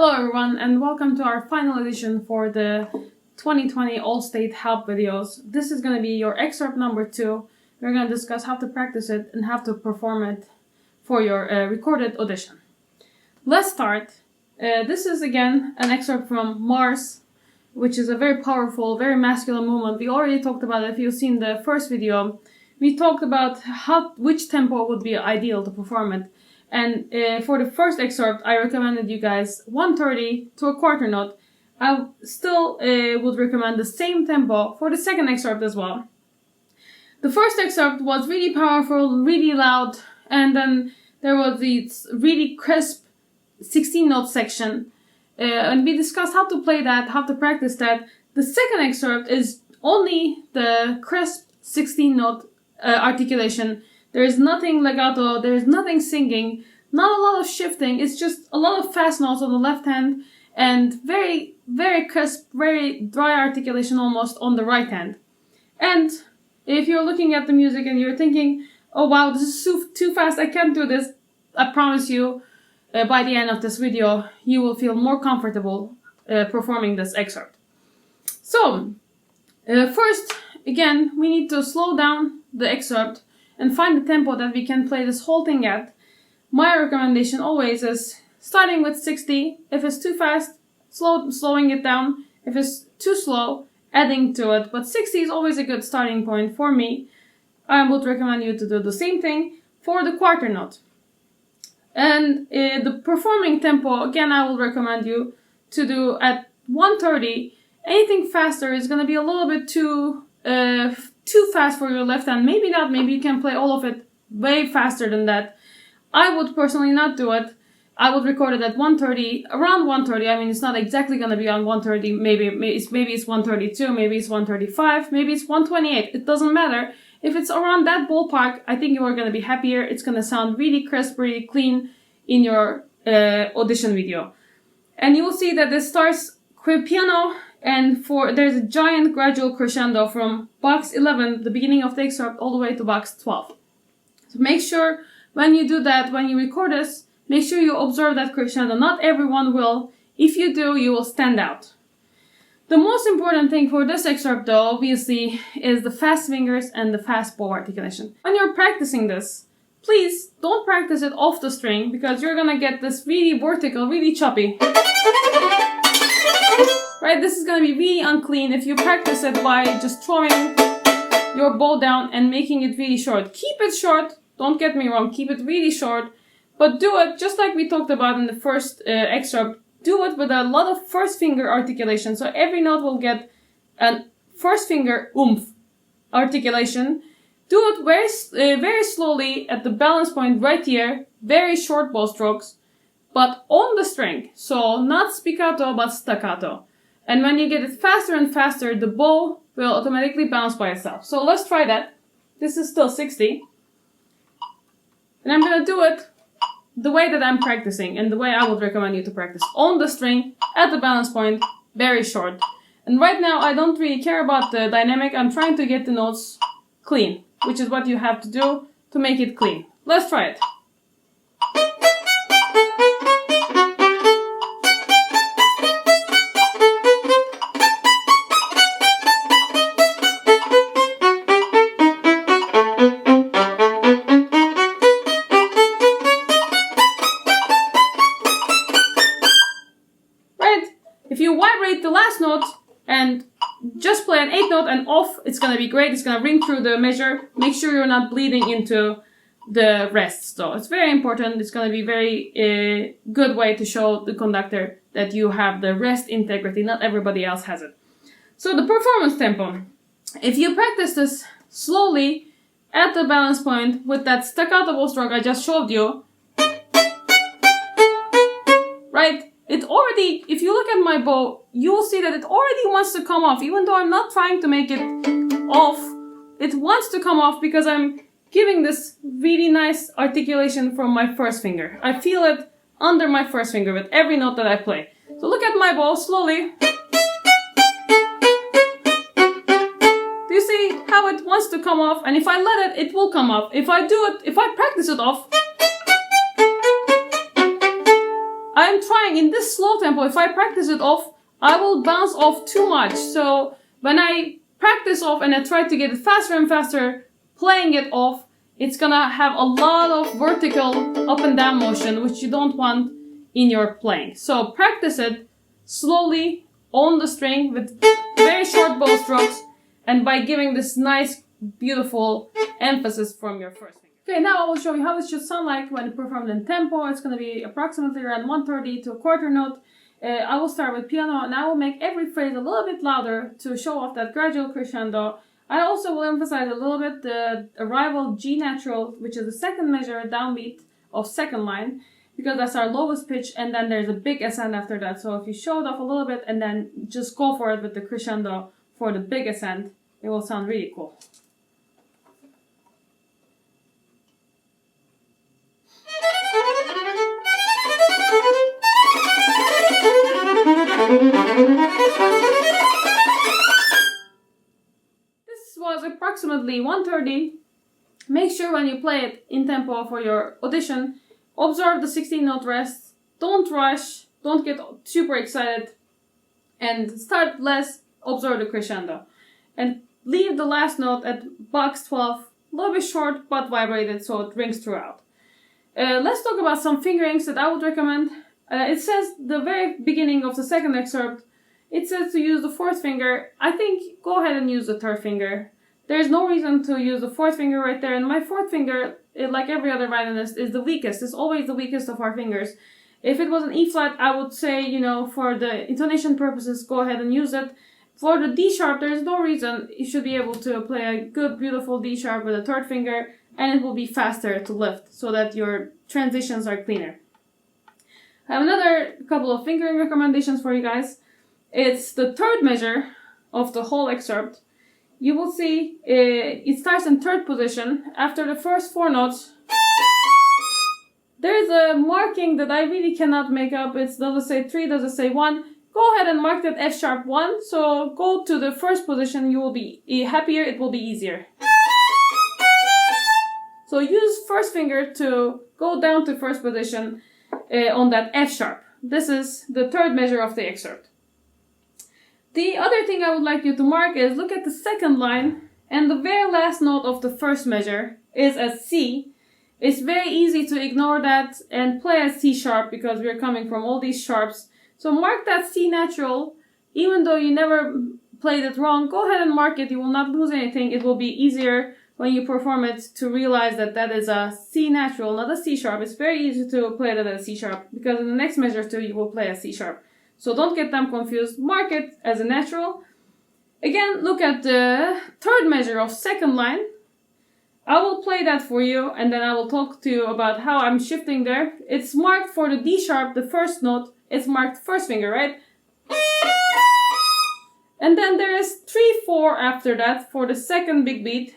Hello everyone and welcome to our final edition for the 2020 All State help videos. This is going to be your excerpt number 2. We're going to discuss how to practice it and how to perform it for your recorded audition. Let's start. This is again an excerpt from Mars, which is a very powerful, very masculine movement. We already talked about it. If you've seen the first video, we talked about which tempo would be ideal to perform it. And for the first excerpt, I recommended you guys 1/30 to a quarter note. I still would recommend the same tempo for the second excerpt as well. The first excerpt was really powerful, really loud, and then there was this really crisp 16-note section. And we discussed how to play that, how to practice that. The second excerpt is only the crisp 16-note articulation. There is nothing legato, there is nothing singing, not a lot of shifting, it's just a lot of fast notes on the left hand and very, very crisp, very dry articulation almost on the right hand. And if you're looking at the music and you're thinking, oh wow, this is too fast, I can't do this, I promise you, by the end of this video, you will feel more comfortable performing this excerpt. So, first, again, we need to slow down the excerpt and find the tempo that we can play this whole thing at. My recommendation always is starting with 60. If it's too fast, slowing it down. If it's too slow, adding to it. But 60 is always a good starting point for me. I would recommend you to do the same thing for the quarter note. And the performing tempo, again, I will recommend you to do at 1:30. Anything faster is going to be a little bit too fast for your left hand. Maybe not, maybe you can play all of it way faster than that. I would personally not do it. I would record it at 1:30, around 1:30. I mean, it's not exactly going to be on 1:30. Maybe it's 1:32, maybe it's 1:35, maybe it's 1:28. It doesn't matter. If it's around that ballpark, I think you are going to be happier. It's going to sound really crisp, really clean in your audition video. And you will see that this starts quite piano, and there's a giant gradual crescendo from box 11, the beginning of the excerpt, all the way to box 12. So make sure when you do that, when you record this, make sure you observe that crescendo. Not everyone will. If you do, you will stand out. The most important thing for this excerpt, though, obviously, is the fast fingers and the fast bow articulation. When you're practicing this, please don't practice it off the string, because you're gonna get this really vertical, really choppy. Right, this is going to be really unclean if you practice it by just throwing your bow down and making it really short. Keep it short, don't get me wrong, keep it really short, but do it just like we talked about in the first excerpt. Do it with a lot of first finger articulation, so every note will get a first finger oomph articulation. Do it very slowly at the balance point right here, very short bow strokes, but on the string, so not spiccato but staccato. And when you get it faster and faster, the bow will automatically bounce by itself. So let's try that. This is still 60. And I'm going to do it the way that I'm practicing and the way I would recommend you to practice. On the string, at the balance point, very short. And right now, I don't really care about the dynamic. I'm trying to get the notes clean, which is what you have to do to make it clean. Let's try it. If you vibrate the last note and just play an 8th note and off, it's going to be great. It's going to ring through the measure. Make sure you're not bleeding into the rests, though. It's very important. It's going to be very good way to show the conductor that you have the rest integrity. Not everybody else has it. So the performance tempo. If you practice this slowly at the balance point with that staccato bow stroke I just showed you, right? It already, if you look at my bow, you will see that it already wants to come off. Even though I'm not trying to make it off, it wants to come off because I'm giving this really nice articulation from my first finger. I feel it under my first finger with every note that I play. So look at my bow slowly. Do you see how it wants to come off? And if I let it, it will come off. If I practice it off, I'm I'm trying in this slow tempo, if I practice it off, I will bounce off too much. So when I practice off and I try to get it faster and faster, playing it off, it's gonna have a lot of vertical up and down motion, which you don't want in your playing. So practice it slowly on the string with very short bow strokes, and by giving this nice, beautiful emphasis from your first finger. Okay, now I will show you how it should sound like when performed in tempo. It's going to be approximately around 130 to a quarter note. I will start with piano, and I will make every phrase a little bit louder to show off that gradual crescendo. I also will emphasize a little bit the arrival G natural, which is the second measure downbeat of second line, because that's our lowest pitch, and then there's a big ascent after that. So if you show it off a little bit and then just go for it with the crescendo for the big ascent, it will sound really cool. This was approximately 130. Make sure when you play it in tempo for your audition, observe the 16-note rest. Don't rush, don't get super excited, and start less, observe the crescendo. And leave the last note at box 12, a little bit short but vibrated so it rings throughout. Let's talk about some fingerings that I would recommend. It says the very beginning of the second excerpt, it says to use the fourth finger. I think go ahead and use the third finger. There's no reason to use the fourth finger right there, and my fourth finger, like every other violinist, is the weakest. It's always the weakest of our fingers. If it was an E flat, I would say, for the intonation purposes, go ahead and use it. For the D sharp, there's no reason. You should be able to play a good, beautiful D sharp with a third finger, and it will be faster to lift so that your transitions are cleaner. I have another couple of fingering recommendations for you guys. It's the third measure of the whole excerpt. You will see it starts in third position. After the first four notes, there's a marking that I really cannot make up. Does it say 3, does it say 1? Go ahead and mark that F sharp 1. So go to the first position, you will be happier, it will be easier. So use first finger to go down to first position on that F sharp. This is the third measure of the excerpt. The other thing I would like you to mark is look at the second line, and the very last note of the first measure is a C. It's very easy to ignore that and play a C sharp because we're coming from all these sharps. So mark that C natural, even though you never played it wrong, go ahead and mark it. You will not lose anything. It will be easier when you perform it to realize that that is a C natural, not a C sharp. It's very easy to play that as a C sharp because in the next measure too, you will play a C sharp. So don't get them confused. Mark it as a natural. Again, look at the third measure of second line. I will play that for you, and then I will talk to you about how I'm shifting there. It's marked for the D sharp, the first note. It's marked first finger, right? And then there is 3, 4 after that for the second big beat.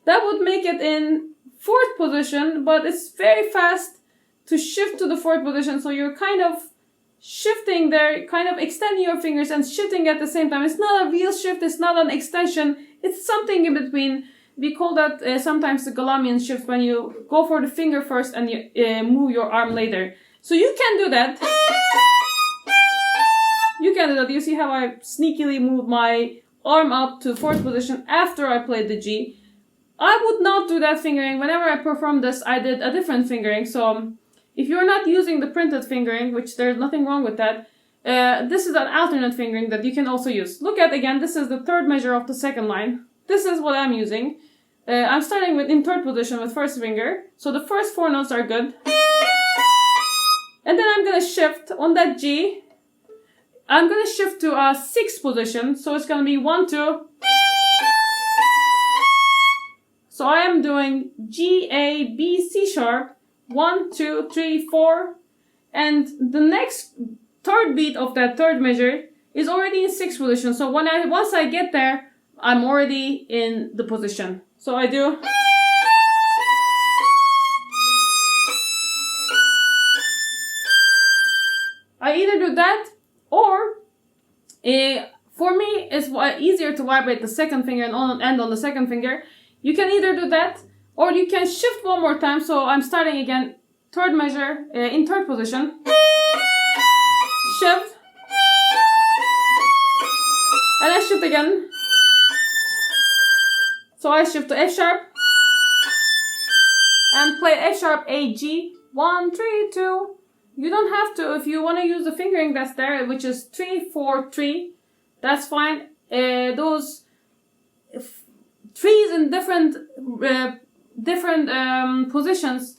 That would make it in fourth position, but it's very fast to shift to the fourth position, so you're kind of shifting there, kind of extending your fingers and shifting at the same time. It's not a real shift, it's not an extension, it's something in between. We call that sometimes the Galamian shift, when you go for the finger first and you move your arm later. So you can do that. You can do that. You see how I sneakily moved my arm up to fourth position after I played the G. I would not do that fingering. Whenever I performed this, I did a different fingering. So if you're not using the printed fingering, which there's nothing wrong with that, this is an alternate fingering that you can also use. Look at, again, this is the third measure of the second line. This is what I'm using. I'm starting with in third position with first finger. So the first 4 notes are good. And then I'm going to shift on that G. I'm going to shift to a 6th position. So it's going to be 1, 2. So I am doing G, A, B, C sharp. 1, 2, 3, 4, and the next third beat of that third measure is already in 6th position. So once I get there, I'm already in the position. So I do. I either do that, or for me it's easier to vibrate the second finger and end on the second finger. You can either do that, or you can shift one more time. So I'm starting again third measure in third position, shift, and I shift again. So I shift to F sharp and play F sharp, A, G, 1, 3, 2. You don't have to, if you want to use the fingering that's there, which is 3, 4, 3, that's fine. Those trees in different positions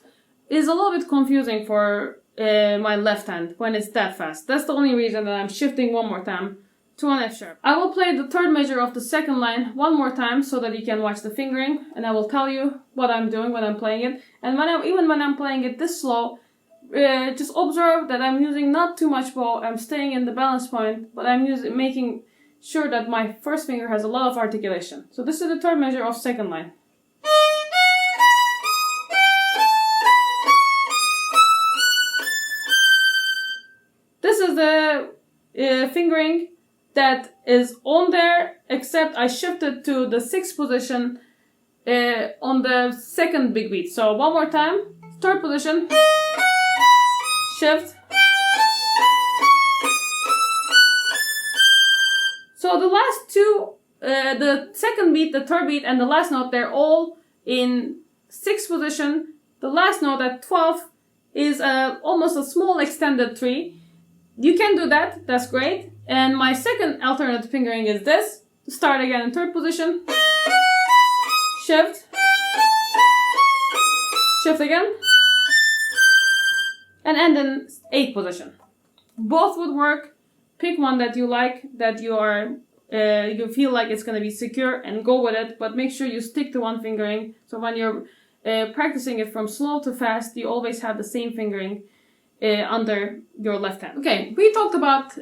is a little bit confusing for my left hand when it's that fast. That's the only reason that I'm shifting one more time to an F sharp. I will play the third measure of the second line one more time so that you can watch the fingering, and I will tell you what I'm doing when I'm playing it. And even when I'm playing it this slow, just observe that I'm using not too much bow. I'm staying in the balance point, but I'm making sure that my first finger has a lot of articulation. So this is the third measure of second line. This is the fingering that is on there, except I shifted to the sixth position on the second big beat. So one more time, third position, shift. So the last two, the second beat, the third beat, and the last note, they're all in sixth position. The last note at 12 is almost a small extended 3. You can do that, that's great. And my second alternate fingering is this. Start again in third position, shift, shift again, and end in 8th position. Both would work. Pick one that you like, that you feel like it's going to be secure, and go with it, but make sure you stick to one fingering, so when you're practicing it from slow to fast, you always have the same fingering under your left hand. Okay, we talked about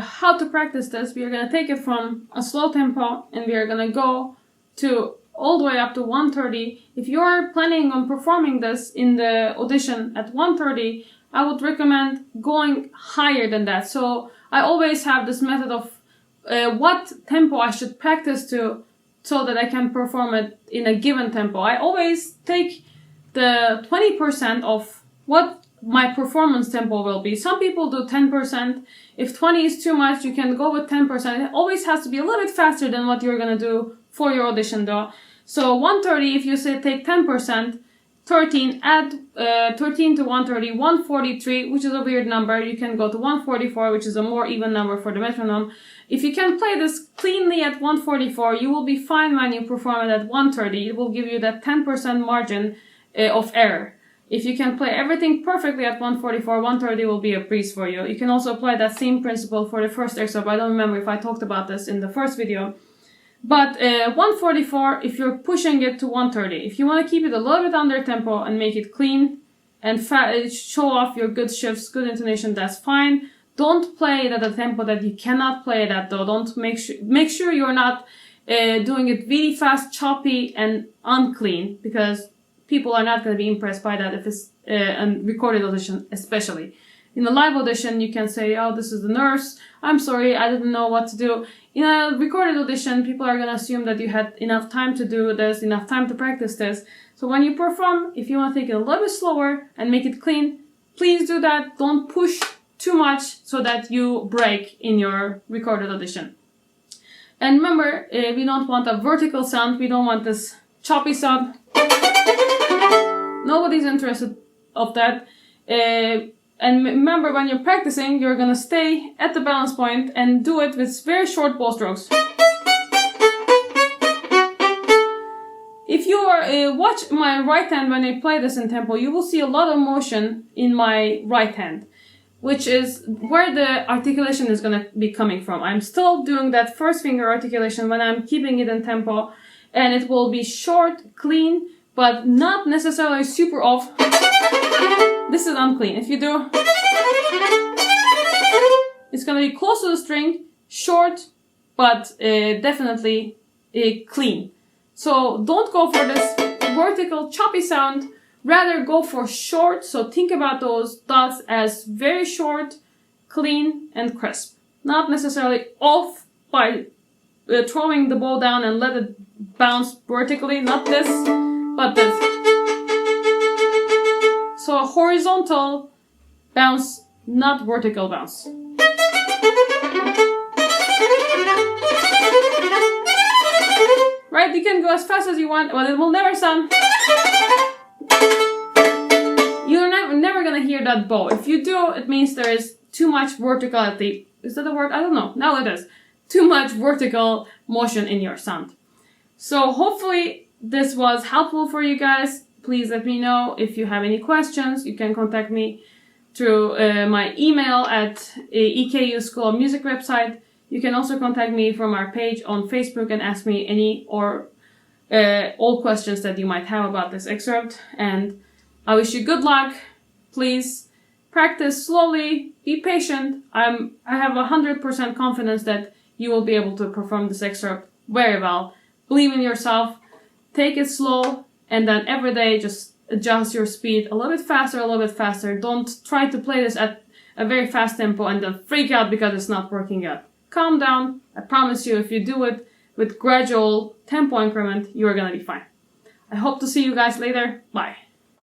how to practice this. We are going to take it from a slow tempo and we are going to go to all the way up to 130. If you're planning on performing this in the audition at 130, I would recommend going higher than that. So I always have this method of what tempo I should practice to so that I can perform it in a given tempo. I always take the 20% of what my performance tempo will be. Some people do 10%. If 20 is too much, you can go with 10%. It always has to be a little bit faster than what you're going to do for your audition though. So 130, if you say take 10%, 13, add 13 to 130, 143, which is a weird number. You can go to 144, which is a more even number for the metronome. If you can play this cleanly at 144, you will be fine when you perform it at 130. It will give you that 10% margin of error. If you can play everything perfectly at 144, 130 will be a breeze for you. You can also apply that same principle for the first excerpt. I don't remember if I talked about this in the first video. But 144, if you're pushing it to 130. If you want to keep it a little bit under tempo and make it clean and show off your good shifts, good intonation, that's fine. Don't play it at a tempo that you cannot play it at though. Don't make sure you're not doing it really fast, choppy, and unclean, because people are not going to be impressed by that if it's a recorded audition, especially. In a live audition, you can say, oh, this is the nurse. I'm sorry, I didn't know what to do. In a recorded audition, people are going to assume that you had enough time to do this, enough time to practice this. So when you perform, if you want to take it a little bit slower and make it clean, please do that. Don't push too much so that you break in your recorded audition. And remember, we don't want a vertical sound. We don't want this choppy sound. Nobody's interested of that. And remember, when you're practicing, you're gonna stay at the balance point and do it with very short bow strokes. If you watch my right hand when I play this in tempo, you will see a lot of motion in my right hand, which is where the articulation is gonna be coming from. I'm still doing that first finger articulation when I'm keeping it in tempo, and it will be short, clean, but not necessarily super off. This is unclean. If you do, it's going to be close to the string, short, but definitely clean. So don't go for this vertical choppy sound, rather go for short. So think about those dots as very short, clean, and crisp. Not necessarily off by throwing the bow down and let it bounce vertically, not this, but this. So a horizontal bounce, not vertical bounce. Right? You can go as fast as you want, but it will never sound. You're never gonna hear that bow. If you do, it means there is too much verticality. Is that a word? I don't know. Now it is. Too much vertical motion in your sound. So hopefully this was helpful for you guys. Please let me know if you have any questions. You can contact me through my email at EKU School of Music website. You can also contact me from our page on Facebook and ask me any or all questions that you might have about this excerpt. And I wish you good luck. Please practice slowly. Be patient. I have 100% confidence that you will be able to perform this excerpt very well. Believe in yourself. Take it slow. And then every day just adjust your speed a little bit faster, a little bit faster. Don't try to play this at a very fast tempo and then freak out because it's not working out. Calm down. I promise you, if you do it with gradual tempo increment, you are going to be fine. I hope to see you guys later. Bye.